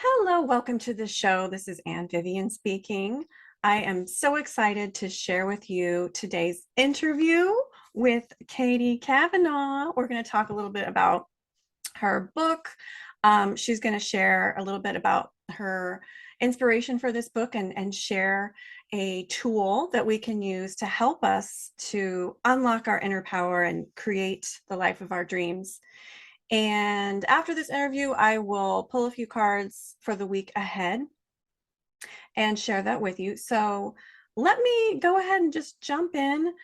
Hello, welcome to the show. This is Ann Vivian speaking. I am so excited to share with you today's interview with Katie Cavenagh. We're going to talk a little bit about her book. She's going to share a little bit about her inspiration for this book and share a tool that we can use to help us to unlock our inner power and create the life of our dreams. And after this interview, I will pull a few cards for the week ahead and share that with you. So let me go ahead and just jump in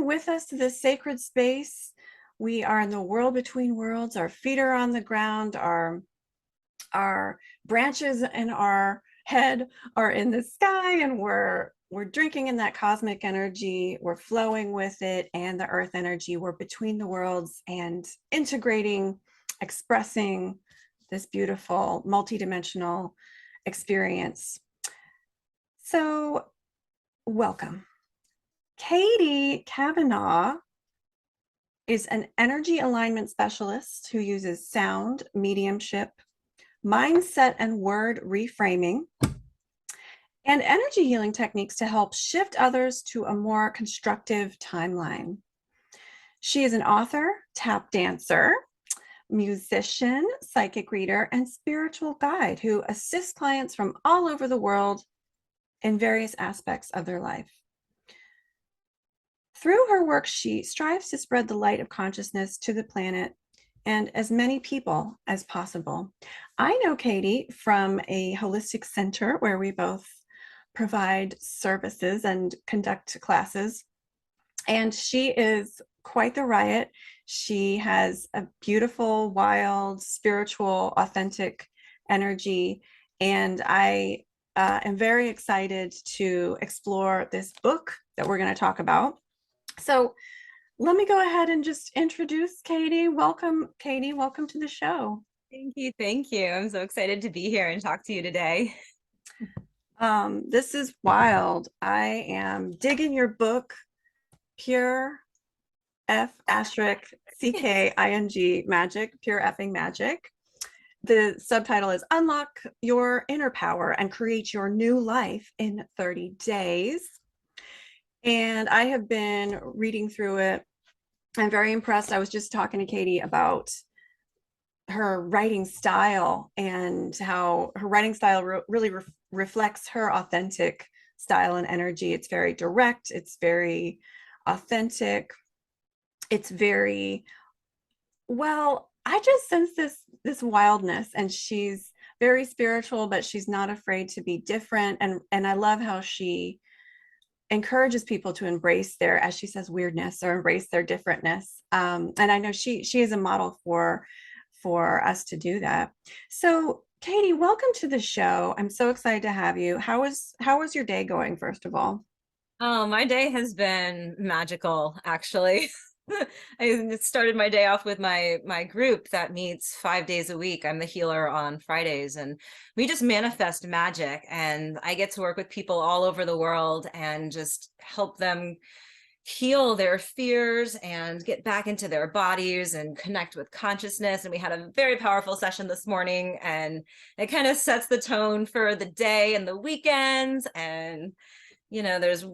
with us to this sacred space. We are in the world between worlds. Our feet are on the ground. Our branches in our head are in the sky, and we're drinking in that cosmic energy. We're flowing with it and the earth energy. We're between the worlds and integrating, expressing this beautiful multidimensional experience. So welcome. Katie Cavenagh is an energy alignment specialist who uses sound, mediumship, mindset and word reframing, and energy healing techniques to help shift others to a more constructive timeline. She is an author, tap dancer, musician, psychic reader, and spiritual guide who assists clients from all over the world in various aspects of their life. Through her work, she strives to spread the light of consciousness to the planet and as many people as possible. I know Katie from a holistic center where we both provide services and conduct classes, and she is quite the riot. She has a beautiful, wild, spiritual, authentic energy, and I am very excited to explore this book that we're going to talk about. So let me go ahead and just introduce Katie. Welcome, Katie. Welcome to the show. Thank you. Thank you. I'm so excited to be here and talk to you today. This is wild. I am digging your book, Pure F asterisk CKING Magic, Pure Effing Magic. The subtitle is Unlock Your Inner Power and Create Your New Life in 30 Days. And I have been reading through it. I'm very impressed. I was just talking to Katie about her writing style and how her writing style really reflects her authentic style and energy. It's very direct, it's very authentic, it's very, well, I just sense this wildness, and she's very spiritual, but she's not afraid to be different. And I love how she encourages people to embrace their, as she says, weirdness, or embrace their differentness. And I know she is a model for us to do that. So Katie, welcome to the show. I'm so excited to have you. How was your day going, first of all? Oh, my day has been magical, actually. I started my day off with my group that meets 5 days a week. I'm the healer on Fridays, and we just manifest magic. And I get to work with people all over the world and just help them heal their fears and get back into their bodies and connect with consciousness. And we had a very powerful session this morning, and it kind of sets the tone for the day and the weekends. And there's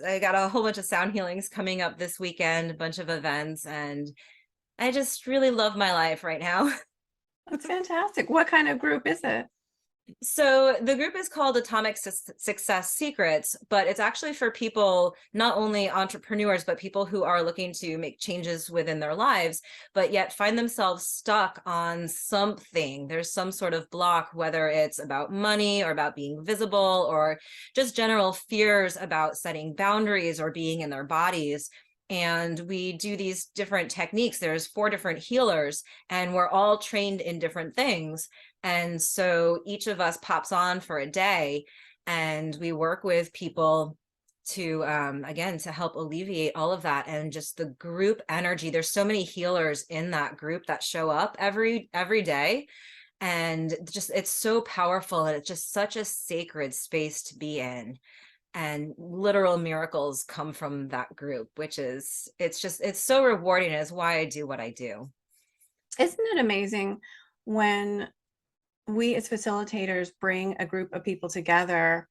I got a whole bunch of sound healings coming up this weekend, a bunch of events, and I just really love my life right now. That's fantastic. What kind of group is it? So the group is called Atomic Success Secrets, but it's actually for people, not only entrepreneurs, but people who are looking to make changes within their lives, but yet find themselves stuck on something. There's some sort of block, whether it's about money or about being visible or just general fears about setting boundaries or being in their bodies. And we do these different techniques. There's 4 different healers, and we're all trained in different things. And so each of us pops on for a day, and we work with people to, again, to help alleviate all of that. And just the group energy, there's so many healers in that group that show up every day. And just, it's so powerful, and it's just such a sacred space to be in. And literal miracles come from that group, which is, it's so rewarding. It's why I do what I do. Isn't it amazing when we as facilitators bring a group of people together,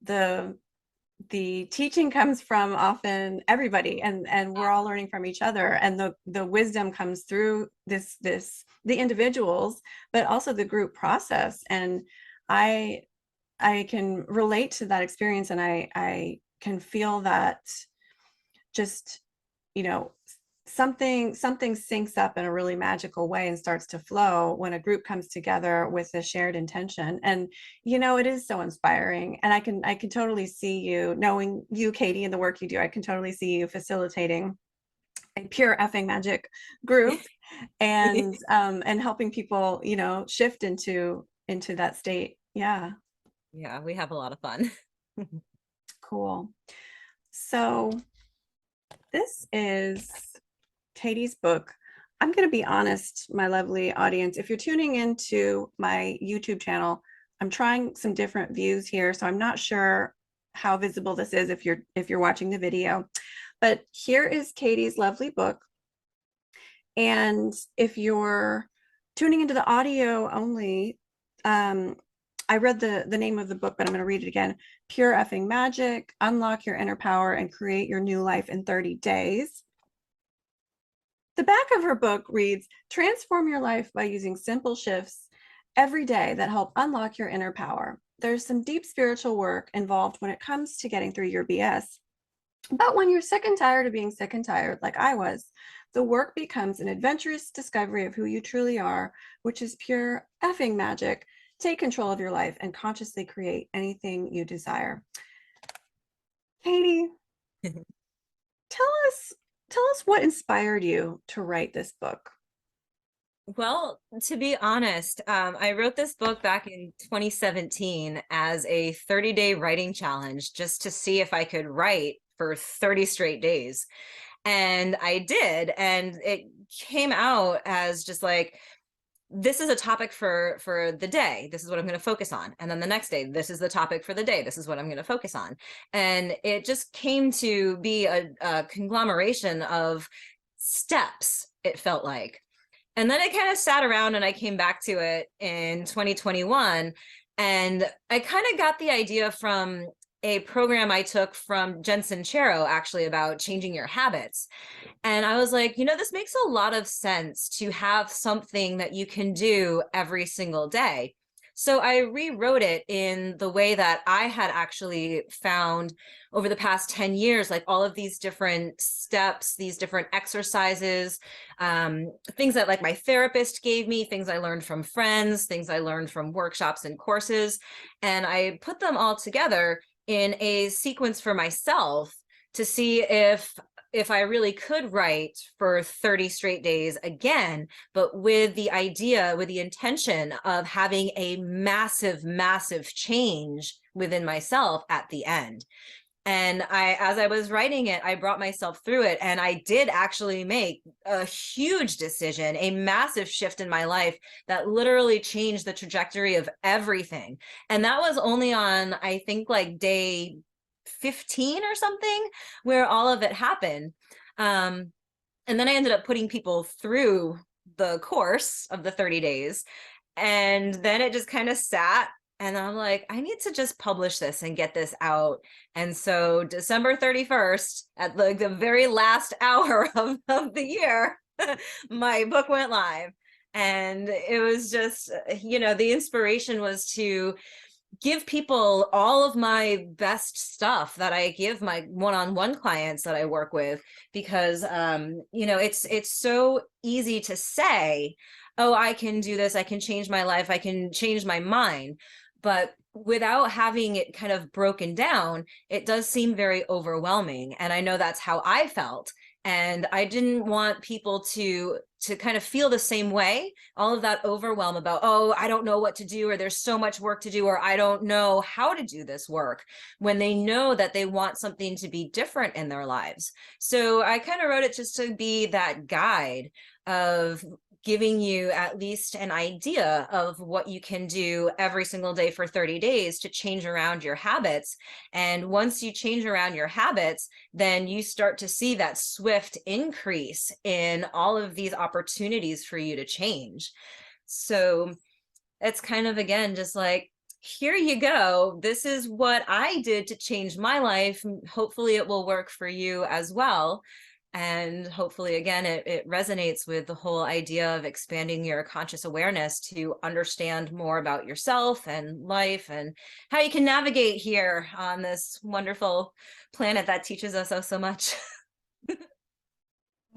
the teaching comes from often everybody, and we're all learning from each other, and the wisdom comes through the individuals, but also the group process. And I I can relate to that experience, and I can feel that just, you know, something syncs up in a really magical way and starts to flow when a group comes together with a shared intention. And it is so inspiring, and I can totally see you, knowing you, Katie, and the work you do. I can totally see you facilitating a pure effing magic group, and helping people, shift into that state. Yeah. Yeah, we have a lot of fun. Cool. So this is Katie's book. I'm going to be honest, my lovely audience, if you're tuning into my YouTube channel, I'm trying some different views here, so I'm not sure how visible this is if you're watching the video. But here is Katie's lovely book. And if you're tuning into the audio only, I read the name of the book, but I'm going to read it again. Pure Effing Magic: Unlock Your Inner Power and Create Your New Life in 30 Days. The back of her book reads, transform your life by using simple shifts every day that help unlock your inner power. There's some deep spiritual work involved when it comes to getting through your BS. But when you're sick and tired of being sick and tired, like I was, the work becomes an adventurous discovery of who you truly are, which is pure effing magic. Take control of your life and consciously create anything you desire. Katie, tell us tell us what inspired you to write this book. Well, to be honest, I wrote this book back in 2017 as a 30-day writing challenge, just to see if I could write for 30 straight days. And I did. And it came out as just like, this is a topic for the day. This is what I'm going to focus on. And then the next day, this is the topic for the day. This is what I'm going to focus on. And it just came to be a conglomeration of steps, it felt like. And then I kind of sat around and I came back to it in 2021. And I kind of got the idea from a program I took from Jen Sincero, actually, about changing your habits. And I was like, this makes a lot of sense to have something that you can do every single day. So I rewrote it in the way that I had actually found over the past 10 years, like all of these different steps, these different exercises, things that like my therapist gave me, things I learned from friends, things I learned from workshops and courses. And I put them all together in a sequence for myself to see if I really could write for 30 straight days again, but with the idea, with the intention of having a massive, massive change within myself at the end. And as I was writing it, I brought myself through it, and I did actually make a huge decision, a massive shift in my life that literally changed the trajectory of everything. And that was only on, I think, like day 15 or something, where all of it happened. And then I ended up putting people through the course of the 30 days. And then it just kind of sat. And I'm like, I need to just publish this and get this out. And so December 31st, at the very last hour of the year, my book went live. And it was just, the inspiration was to give people all of my best stuff that I give my one-on-one clients that I work with, because it's so easy to say, oh, I can do this, I can change my life, I can change my mind, but without having it kind of broken down, it does seem very overwhelming. And I know that's how I felt. And I didn't want people to kind of feel the same way, all of that overwhelm about, oh, I don't know what to do, or there's so much work to do, or I don't know how to do this work, when they know that they want something to be different in their lives. So I kind of wrote it just to be that guide of giving you at least an idea of what you can do every single day for 30 days to change around your habits. And once you change around your habits, then you start to see that swift increase in all of these opportunities for you to change. So it's kind of, again, just like, here you go. This is what I did to change my life. Hopefully it will work for you as well. And hopefully, again, it resonates with the whole idea of expanding your conscious awareness to understand more about yourself and life and how you can navigate here on this wonderful planet that teaches us oh so much. Oh,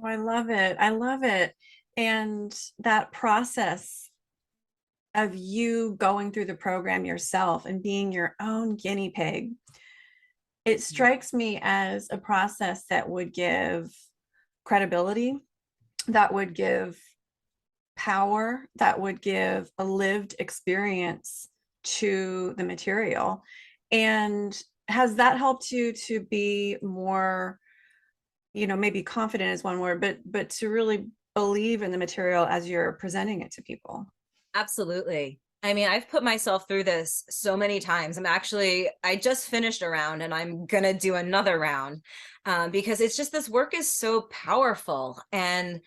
I love it. I love it. And that process of you going through the program yourself and being your own guinea pig, it strikes me as a process that would give credibility, that would give power, that would give a lived experience to the material. And has that helped you to be more, maybe confident is one word, but to really believe in the material as you're presenting it to people? Absolutely. I mean, I've put myself through this so many times. I just finished a round and I'm going to do another round because it's just this work is so powerful. And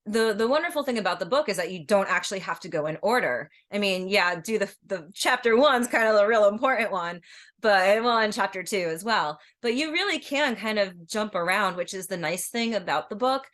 the wonderful thing about the book is that you don't actually have to go in order. I mean, yeah, do the chapter one's kind of the real important one, but well, and chapter two as well. But you really can kind of jump around, which is the nice thing about the book.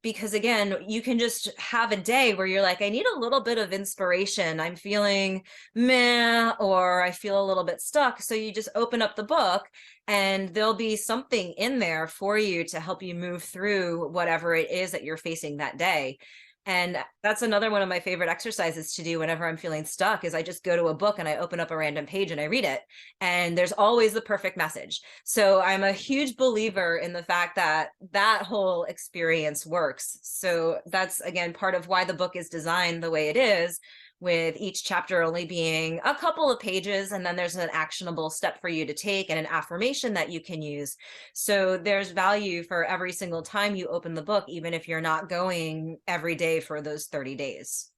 Because again, you can just have a day where you're like, I need a little bit of inspiration. I'm feeling meh, or I feel a little bit stuck. So you just open up the book and there'll be something in there for you to help you move through whatever it is that you're facing that day. And that's another one of my favorite exercises to do whenever I'm feeling stuck is I just go to a book and I open up a random page and I read it. And there's always the perfect message. So I'm a huge believer in the fact that that whole experience works. So that's, again, part of why the book is designed the way it is, with each chapter only being a couple of pages, and then there's an actionable step for you to take and an affirmation that you can use. So there's value for every single time you open the book, even if you're not going every day for those 30 days.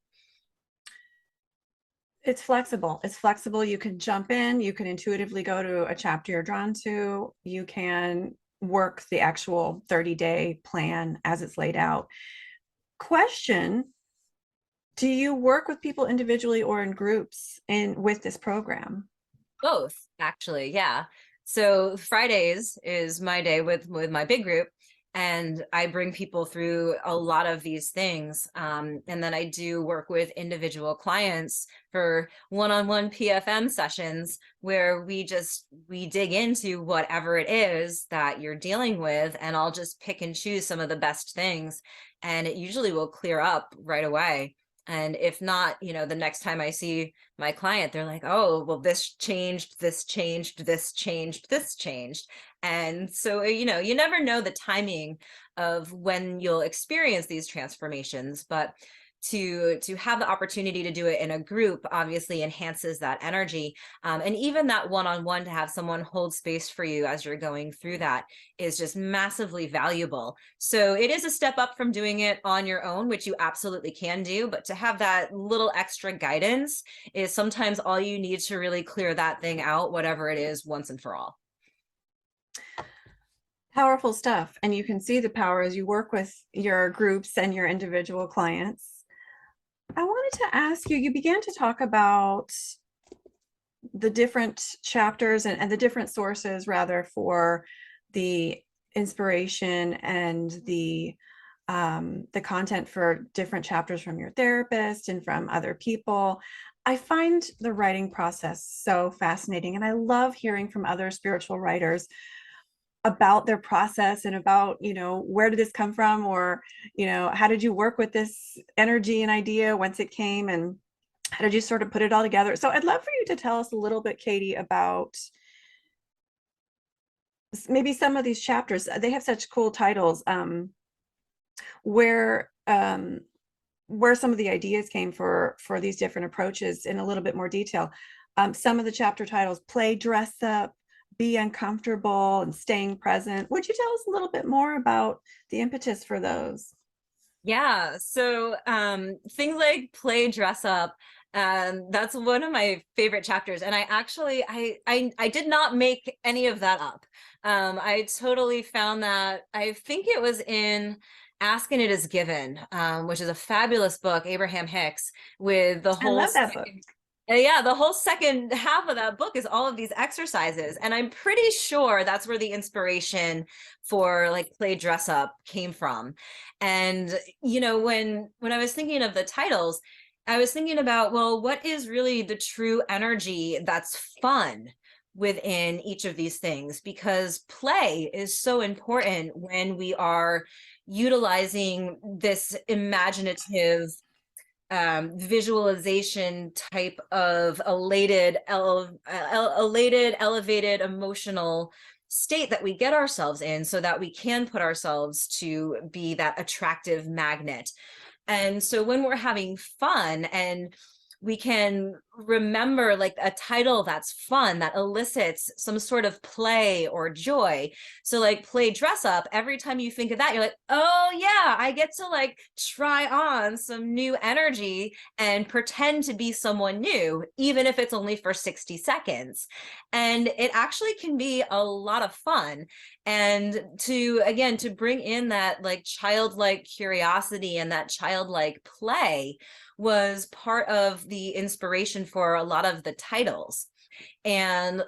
It's flexible. It's flexible. You can jump in, you can intuitively go to a chapter you're drawn to, you can work the actual 30-day plan as it's laid out. Question: do you work with people individually or in groups with this program? Both, actually, yeah. So Fridays is my day with my big group, and I bring people through a lot of these things. And then I do work with individual clients for one-on-one PFM sessions where we dig into whatever it is that you're dealing with, and I'll just pick and choose some of the best things, and it usually will clear up right away. And if not, the next time I see my client, they're like, oh, well, this changed, this changed, this changed, this changed. And so, you never know the timing of when you'll experience these transformations, but to have the opportunity to do it in a group obviously enhances that energy. And even that one-on-one, to have someone hold space for you as you're going through that, is just massively valuable. So it is a step up from doing it on your own, which you absolutely can do, but to have that little extra guidance is sometimes all you need to really clear that thing out, whatever it is, once and for all. Powerful stuff. And you can see the power as you work with your groups and your individual clients. I wanted to ask you, you began to talk about the different chapters and the different sources, rather, for the inspiration and the content for different chapters from your therapist and from other people. I find the writing process so fascinating, and I love hearing from other spiritual writers about their process and about, where did this come from, or, how did you work with this energy and idea once it came, and how did you sort of put it all together? So I'd love for you to tell us a little bit, Katie, about maybe some of these chapters. They have such cool titles. Where some of the ideas came for these different approaches in a little bit more detail. Some of the chapter titles: play, dress up, be uncomfortable, and staying present. Would you tell us a little bit more about the impetus for those? Yeah, so things like play, dress up, that's one of my favorite chapters. And I actually, I did not make any of that up. I totally found that, I think it was in Ask and It Is Given, which is a fabulous book, Abraham Hicks, with the I whole love that book. second, yeah, the whole second half of that book is all of these exercises. And I'm pretty sure that's where the inspiration for like Play Dress Up came from. And, you know, when I was thinking of the titles, I was thinking about, well, what is really the true energy that's fun within each of these things? Because play is so important when we are utilizing this imaginative visualization type of elated, elevated emotional state that we get ourselves in, so that we can put ourselves to be that attractive magnet. And so when we're having fun and we can remember like a title that's fun, that elicits some sort of play or joy. So like Play Dress Up, every time you think of that, you're like, oh yeah, I get to like try on some new energy and pretend to be someone new, even if it's only for 60 seconds. And it actually can be a lot of fun. And to, again, to bring in that like childlike curiosity and that childlike play was part of the inspiration for a lot of the titles. And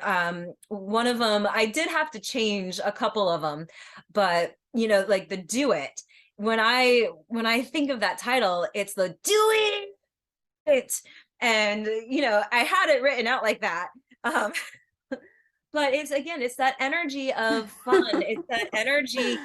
one of them, I did have to change a couple of them, but you know, like the Do It. When I think of that title, it's the Do It. And you know, I had it written out like that. Um, but it's, again, it's that energy of fun. It's that energy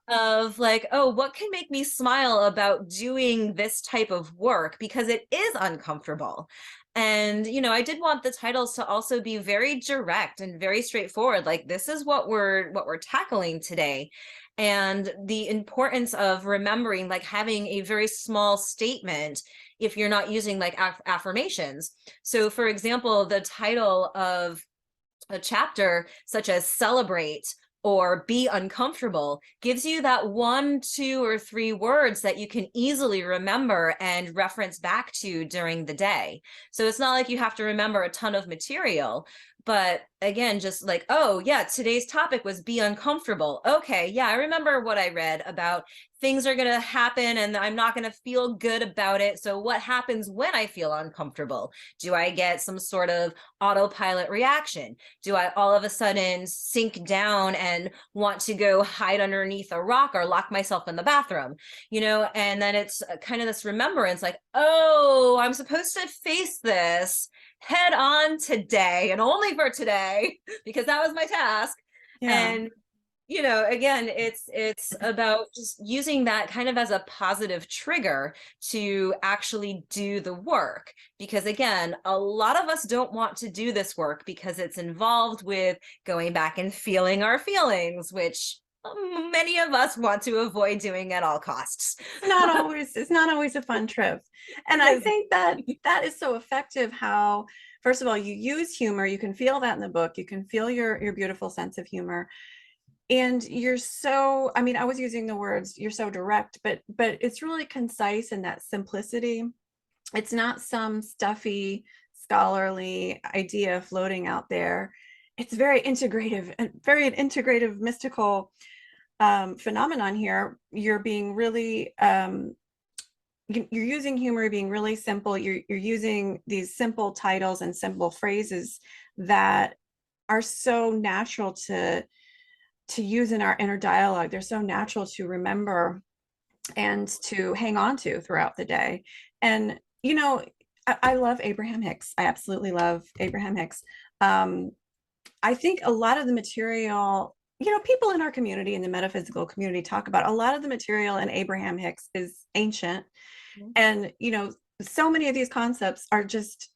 of like, oh, what can make me smile about doing this type of work, because it is uncomfortable. And you know, I did want the titles to also be very direct and very straightforward, like this is what we're tackling today. And the importance of remembering, like having a very small statement if you're not using like affirmations. So for example, the title of a chapter such as Celebrate or Be Uncomfortable gives you that 1, 2, or 3 words that you can easily remember and reference back to during the day. So it's not like you have to remember a ton of material, but again, just like, oh yeah, today's topic was be uncomfortable. Okay, yeah, I remember what I read about things are going to happen and I'm not going to feel good about it. So what happens when I feel uncomfortable? Do I get some sort of autopilot reaction? Do I all of a sudden sink down and want to go hide underneath a rock or lock myself in the bathroom? You know, and then it's kind of this remembrance like, oh, I'm supposed to face this head on today and only for today because that was my task. Yeah. And you know, again, it's about just using that kind of as a positive trigger to actually do the work. Because again, a lot of us don't want to do this work because it's involved with going back and feeling our feelings, which many of us want to avoid doing at all costs. It's not always a fun trip. And I Because think that that is so effective how, first of all, you use humor. You can feel that in the book. You can feel your beautiful sense of humor. And you're so, I mean, I was using the words, you're so direct, but it's really concise in that simplicity. It's not some stuffy scholarly idea floating out there. It's very integrative and very integrative mystical phenomenon here. You're being really you're using humor, being really simple. You're using these simple titles and simple phrases that are so natural to use in our inner dialogue. They're so natural to remember and to hang on to throughout the day. And you know, I love Abraham Hicks. I absolutely love Abraham Hicks. I think a lot of the material, you know, people in our community, in the metaphysical community, talk about a lot of the material in Abraham Hicks is ancient. And, you know, so many of these concepts are just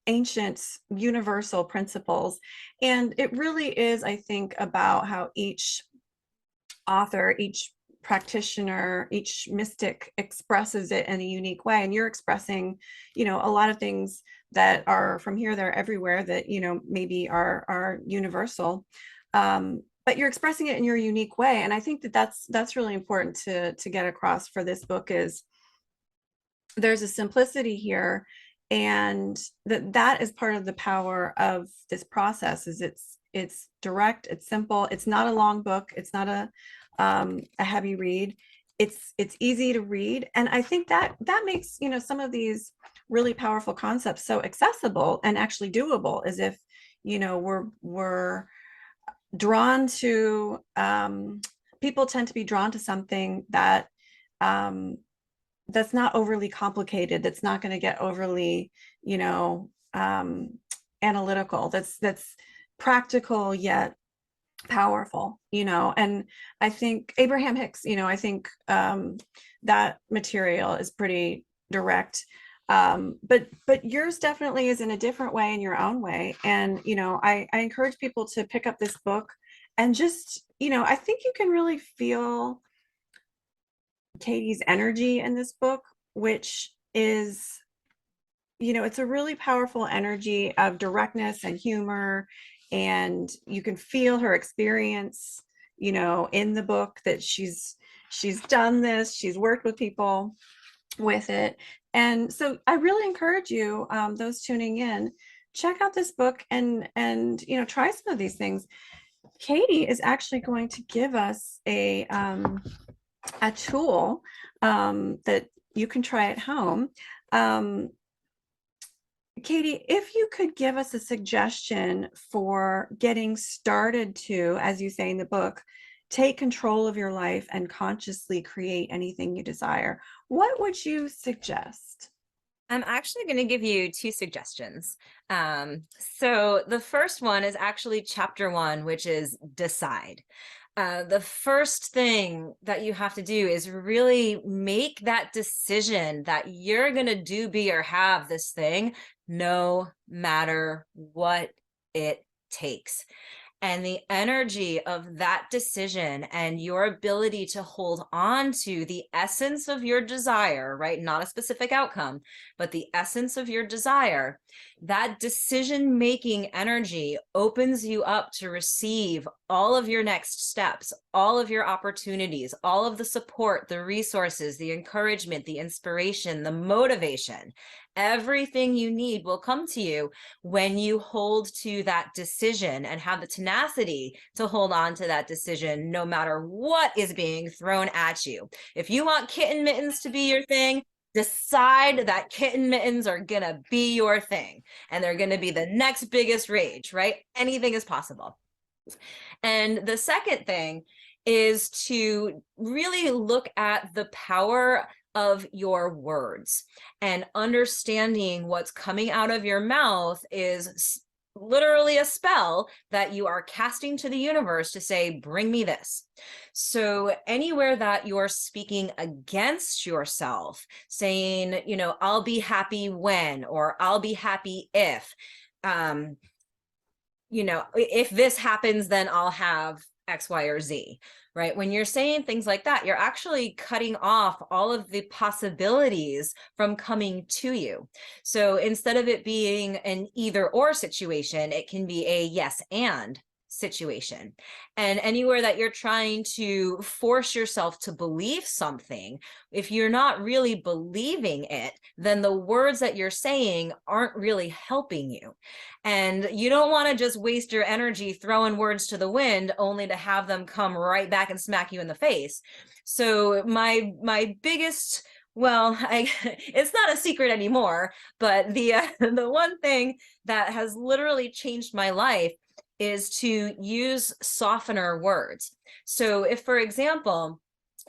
ancient, universal principles. And it really is, I think, about how each author, each practitioner, each mystic expresses it in a unique way. And you're expressing, you know, a lot of things that are from here, there, everywhere, that, you know, maybe are universal. But you're expressing it in your unique way. And I think that that's really important to get across for this book, is there's a simplicity here, and that is part of the power of this process. Is it's direct, it's simple, it's not a long book, it's not a heavy read, it's easy to read, and I think that that makes, you know, some of these really powerful concepts so accessible and actually doable, as if, you know, we're drawn to, people tend to be drawn to something that, um, that's not overly complicated, that's not going to get overly, you know, analytical, that's practical yet powerful, you know. And I think Abraham Hicks, you know, I think, that material is pretty direct, but yours definitely is in a different way, in your own way. And you know, I encourage people to pick up this book and just, you know, I think you can really feel Katie's energy in this book, which is, you know, it's a really powerful energy of directness and humor, and you can feel her experience, you know, in the book, that she's done this, she's worked with people with it. And so I really encourage you, those tuning in, check out this book and you know, try some of these things. Katie is actually going to give us a tool, that you can try at home. um, Katie, if you could give us a suggestion for getting started to, as you say in the book, take control of your life and consciously create anything you desire, what would you suggest? I'm actually going to give you two suggestions. So the first one is actually chapter 1, which is decide. The first thing that you have to do is really make that decision that you're going to do, be, or have this thing, no matter what it takes. And the energy of that decision and your ability to hold on to the essence of your desire, right? Not a specific outcome, but the essence of your desire, that decision-making energy opens you up to receive all of your next steps, all of your opportunities, all of the support, the resources, the encouragement, the inspiration, the motivation. Everything you need will come to you when you hold to that decision and have the tenacity to hold on to that decision, no matter what is being thrown at you. If you want kitten mittens to be your thing, decide that kitten mittens are gonna be your thing, and they're gonna be the next biggest rage, right? Anything is possible. And the second thing is to really look at the power of your words, and understanding what's coming out of your mouth is literally a spell that you are casting to the universe to say, bring me this. So anywhere that you're speaking against yourself, saying, you know, I'll be happy when, or I'll be happy if, um, you know, if this happens, then I'll have X, Y, or Z, right? When you're saying things like that, you're actually cutting off all of the possibilities from coming to you. So instead of it being an either or situation, it can be a yes and situation. And anywhere that you're trying to force yourself to believe something, if you're not really believing it, then the words that you're saying aren't really helping you. And you don't want to just waste your energy throwing words to the wind only to have them come right back and smack you in the face. So my biggest, well, it's not a secret anymore, but the one thing that has literally changed my life is to use softener words. So if, for example,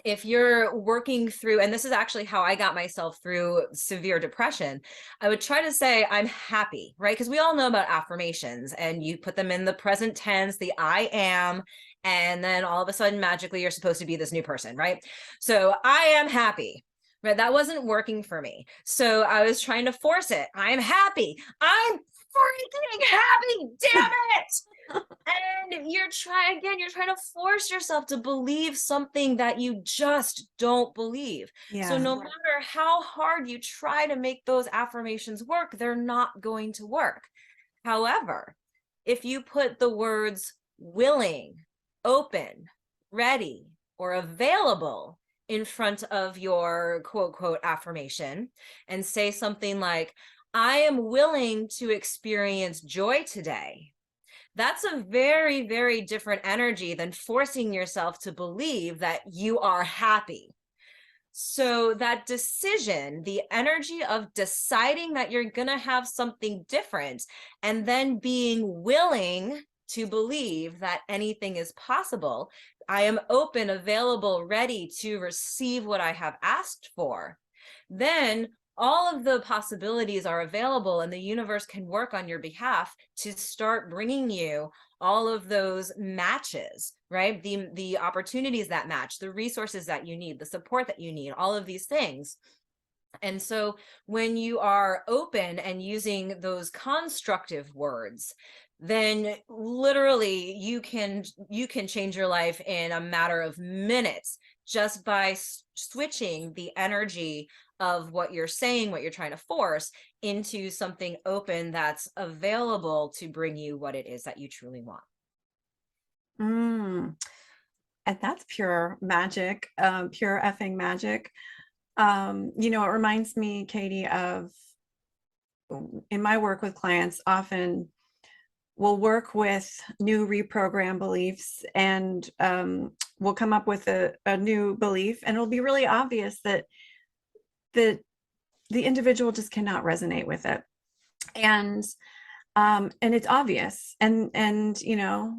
if you're working through, and this is actually how I got myself through severe depression, I would try to say, I'm happy, right? Because we all know about affirmations, and you put them in the present tense, the I am, and then all of a sudden, magically, you're supposed to be this new person, right? So I am happy. Right, that wasn't working for me. So I was trying to force it. I'm happy. I'm freaking happy. Damn it. And you're trying to force yourself to believe something that you just don't believe. So Yeah. no matter how hard you try to make those affirmations work, they're not going to work. However, if you put the words willing, open, ready, or available in front of your quote, quote, affirmation, and say something like, I am willing to experience joy today, that's a very, very different energy than forcing yourself to believe that you are happy. So that decision, the energy of deciding that you're going to have something different, and then being willing to believe that anything is possible. I am open, available, ready to receive what I have asked for. Then all of the possibilities are available, and the universe can work on your behalf to start bringing you all of those matches, right? The opportunities that match, the resources that you need, the support that you need, all of these things. And so when you are open and using those constructive words, then literally you can change your life in a matter of minutes just by switching the energy of what you're saying, what you're trying to force, into something open that's available to bring you what it is that you truly want. Mm. And that's pure magic, pure effing magic. You know, it reminds me, Katie, of in my work with clients, often we'll work with new reprogram beliefs, and we'll come up with a new belief, and it'll be really obvious that the individual just cannot resonate with it. And it's obvious, and you know,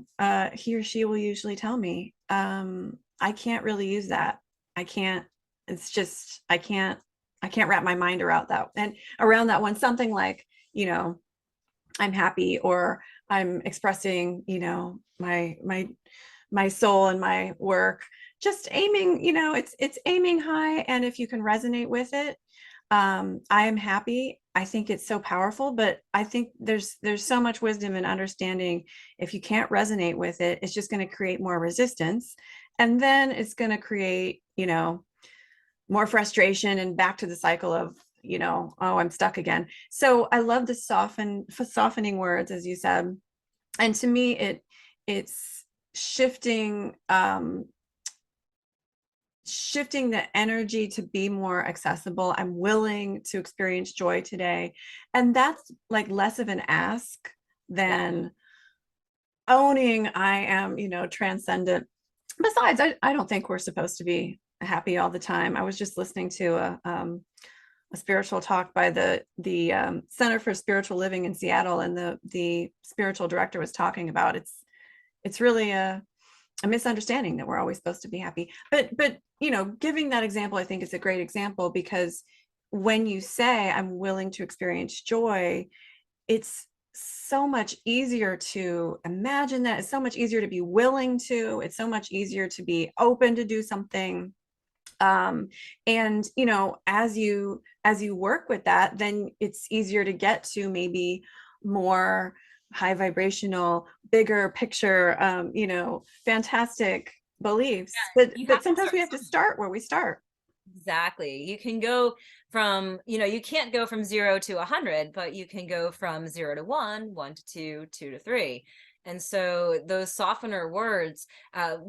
he or she will usually tell me, I can't really use that. I can't, it's just, I can't wrap my mind around that. And around that one, something like, you know, I'm happy, or I'm expressing, you know, my soul and my work, just aiming, you know, it's aiming high. And if you can resonate with it, I am happy. I think it's so powerful, but I think there's so much wisdom and understanding. If you can't resonate with it, it's just going to create more resistance, and then it's going to create, you know, more frustration, and back to the cycle of, you know, oh, I'm stuck again. So I love the softening words, as you said. And to me, it's shifting, shifting the energy to be more accessible. I'm willing to experience joy today. And that's like less of an ask than owning I am, you know, transcendent. Besides, I don't think we're supposed to be happy all the time. I was just listening to a spiritual talk by the Center for Spiritual Living in Seattle, and the spiritual director was talking about it's really a misunderstanding that we're always supposed to be happy. But you know, giving that example, I think is a great example, because when you say I'm willing to experience joy, it's so much easier to imagine that. It's so much easier to be willing to. It's so much easier to be open to do something. And you know, as you work with that, then it's easier to get to maybe more high vibrational, bigger picture, you know, fantastic beliefs. Yeah, you But have to sometimes start we have to start where we start. Exactly. You can go from, you can't go from 0 to 100, but you can go from 0 to 1, 1 to 2, 2 to 3. And so those softener words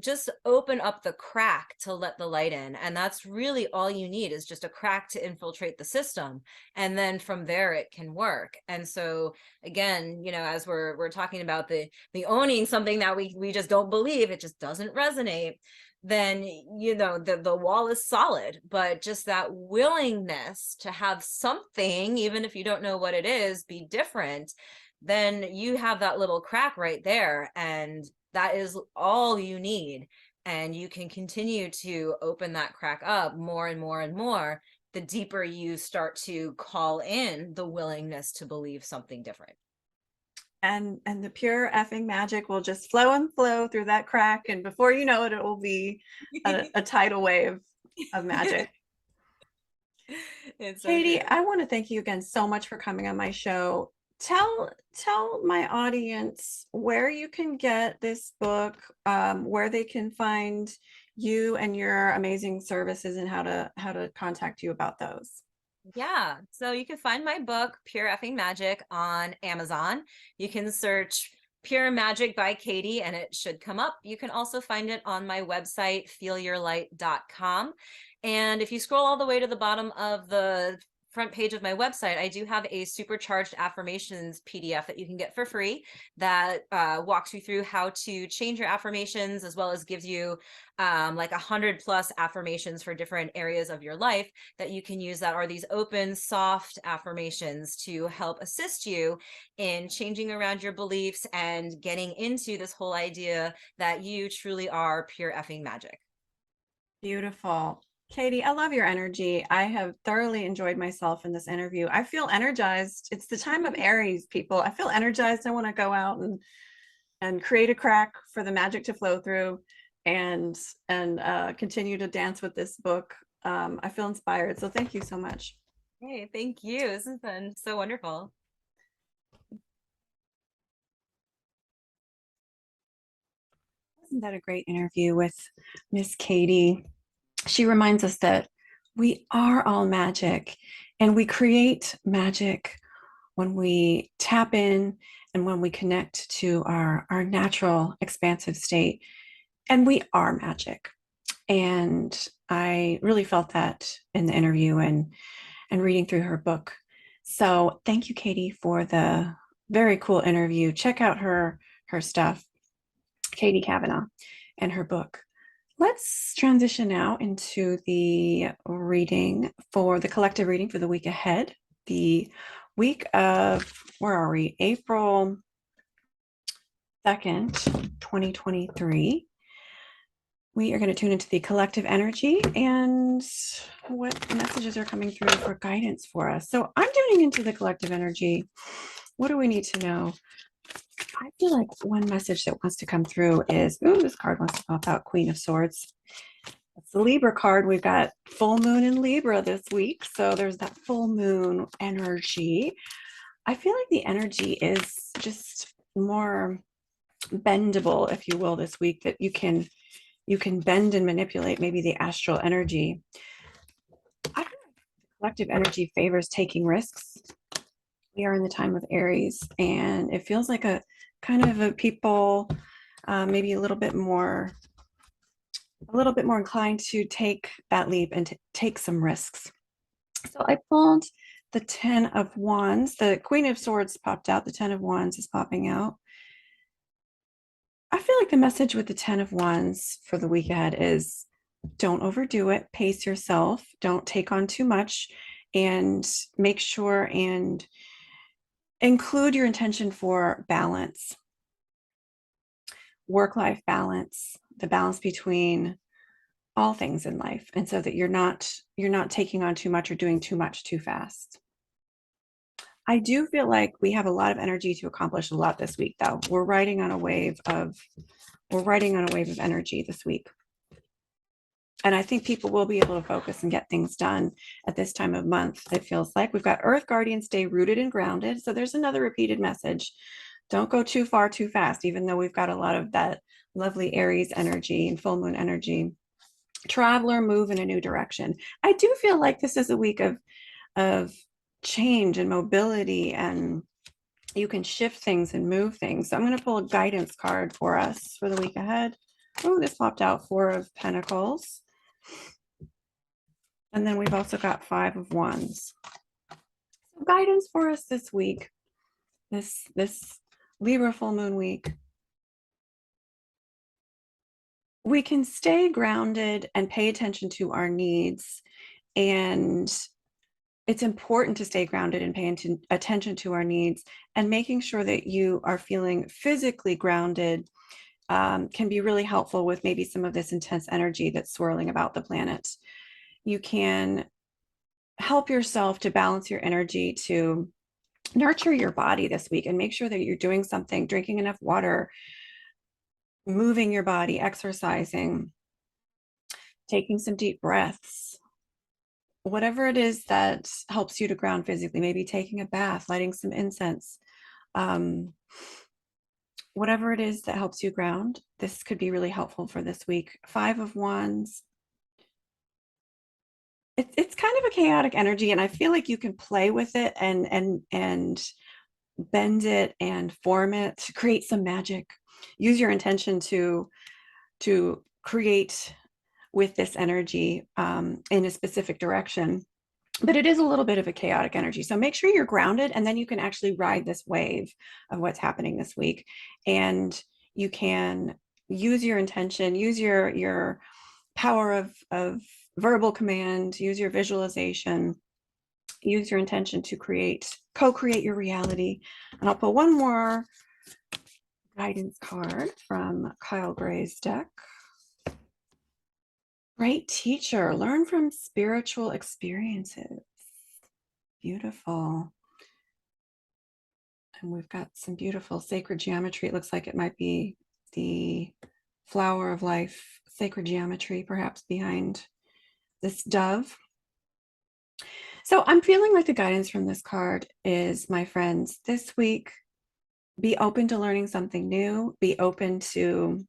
just open up the crack to let the light in. And that's really all you need, is just a crack to infiltrate the system. And then from there it can work. And so again, as we're talking about the owning something that we just don't believe, it just doesn't resonate, then the wall is solid. But just that willingness to have something, even if you don't know what it is, be different, then you have that little crack right there, and that is all you need. And you can continue to open that crack up more and more and more the deeper you start to call in the willingness to believe something different. And the pure effing magic will just flow and flow through that crack, and before you know it, it will be a tidal wave of magic. It's so Katie, true. I want to thank you again so much for coming on my show. Tell my audience where you can get this book, where they can find you and your amazing services, and how to contact you about those. Yeah, so you can find my book, Pure Effing Magic, on Amazon. You can search Pure Magic by Katie and it should come up. You can also find it on my website, feelyourlight.com. And if you scroll all the way to the bottom of the front page of my website, I do have a supercharged affirmations PDF that you can get for free that walks you through how to change your affirmations, as well as gives you like 100+ affirmations for different areas of your life that you can use, that are these open, soft affirmations to help assist you in changing around your beliefs and getting into this whole idea that you truly are pure effing magic. Beautiful. Katie, I love your energy. I have thoroughly enjoyed myself in this interview. I feel energized. It's the time of Aries, people. I feel energized. I want to go out and create a crack for the magic to flow through, and continue to dance with this book. I feel inspired. So thank you so much. Hey, thank you. This has been so wonderful. Isn't that a great interview with Miss Katie? She reminds us that we are all magic, and we create magic when we tap in and when we connect to our natural expansive state. And we are magic. And I really felt that in the interview and reading through her book. So thank you, Katie, for the very cool interview. Check out her stuff, Katie Cavenagh, and her book. Let's transition now into the reading for the collective reading for the week ahead. The week of, where are we? April 2nd, 2023. We are going to tune into the collective energy and what messages are coming through for guidance for us. So I'm tuning into the collective energy. What do we need to know? I feel like one message that wants to come through is, ooh, this card wants to pop out, Queen of Swords. It's the Libra card. We've got full moon in Libra this week. So there's that full moon energy. I feel like the energy is just more bendable, if you will, this week, that you can bend and manipulate maybe the astral energy. I don't know, the collective energy favors taking risks. We are in the time of Aries, and it feels like a kind of a people maybe a little bit more inclined to take that leap and to take some risks. So I pulled the 10 of Wands. The Queen of Swords popped out. The 10 of Wands is popping out. I feel like the message with the 10 of Wands for the week ahead is, don't overdo it. Pace yourself. Don't take on too much, and make sure and include your intention for balance, work-life balance, the balance between all things in life, and so that you're not taking on too much or doing too much too fast. I do feel like we have a lot of energy to accomplish a lot this week, though. We're riding on a wave of energy this week. And I think people will be able to focus and get things done at this time of month. It feels like we've got Earth Guardians, stay rooted and grounded. So there's another repeated message. Don't go too far too fast, even though we've got a lot of that lovely Aries energy and full moon energy. Traveler, move in a new direction. I do feel like this is a week of change and mobility, and you can shift things and move things. So I'm going to pull a guidance card for us for the week ahead. Oh, this popped out, 4 of Pentacles. And then we've also got 5 of Wands. So guidance for us this week, this Libra full moon week. We can stay grounded and pay attention to our needs. And it's important to stay grounded and pay attention to our needs, and making sure that you are feeling physically grounded can be really helpful with maybe some of this intense energy that's swirling about the planet. You can help yourself to balance your energy, to nurture your body this week, and make sure that you're doing something, drinking enough water, moving your body, exercising, taking some deep breaths, whatever it is that helps you to ground physically, maybe taking a bath, lighting some incense, whatever it is that helps you ground. This could be really helpful for this week. 5 of Wands. It's kind of a chaotic energy, and I feel like you can play with it and bend it and form it to create some magic. Use your intention to create with this energy in a specific direction. but it is a little bit of a chaotic energy. So make sure you're grounded, and then you can actually ride this wave of what's happening this week. And you can use your intention, use your power of verbal command, use your visualization, use your intention to co-create your reality. And I'll pull one more guidance card from Kyle Gray's deck. Great teacher, learn from spiritual experiences. Beautiful. And we've got some beautiful sacred geometry. It looks like it might be the flower of life, sacred geometry, perhaps behind this dove. So I'm feeling like the guidance from this card is, my friends, this week, be open to learning something new, be open to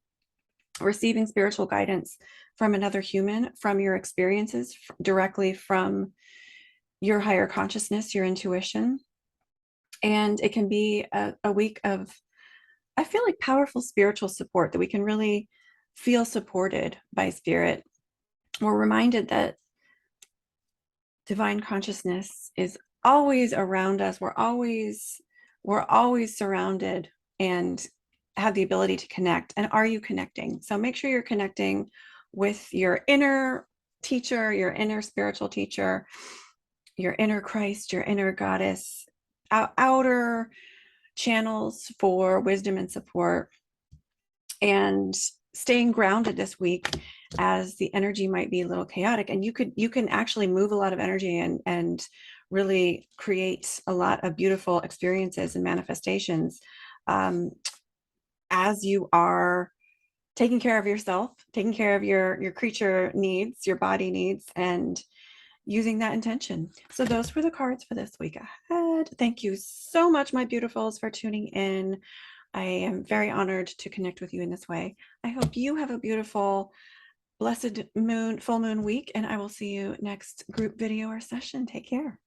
receiving spiritual guidance from another human, from your experiences, directly from your higher consciousness, your intuition. And it can be a week of, I feel like, powerful spiritual support, that we can really feel supported by spirit. We're reminded that divine consciousness is always around us. We're always surrounded and have the ability to connect. And are you connecting? So make sure you're connecting with your inner teacher, your inner spiritual teacher, your inner Christ, your inner goddess, outer channels for wisdom and support, and staying grounded this week, as the energy might be a little chaotic. And you can actually move a lot of energy and really create a lot of beautiful experiences and manifestations as you are taking care of yourself, taking care of your creature needs, your body needs, and using that intention. So those were the cards for this week ahead. Thank you so much, my beautifuls, for tuning in. I am very honored to connect with you in this way. I hope you have a beautiful, blessed full moon week, and I will see you next group video or session. Take care.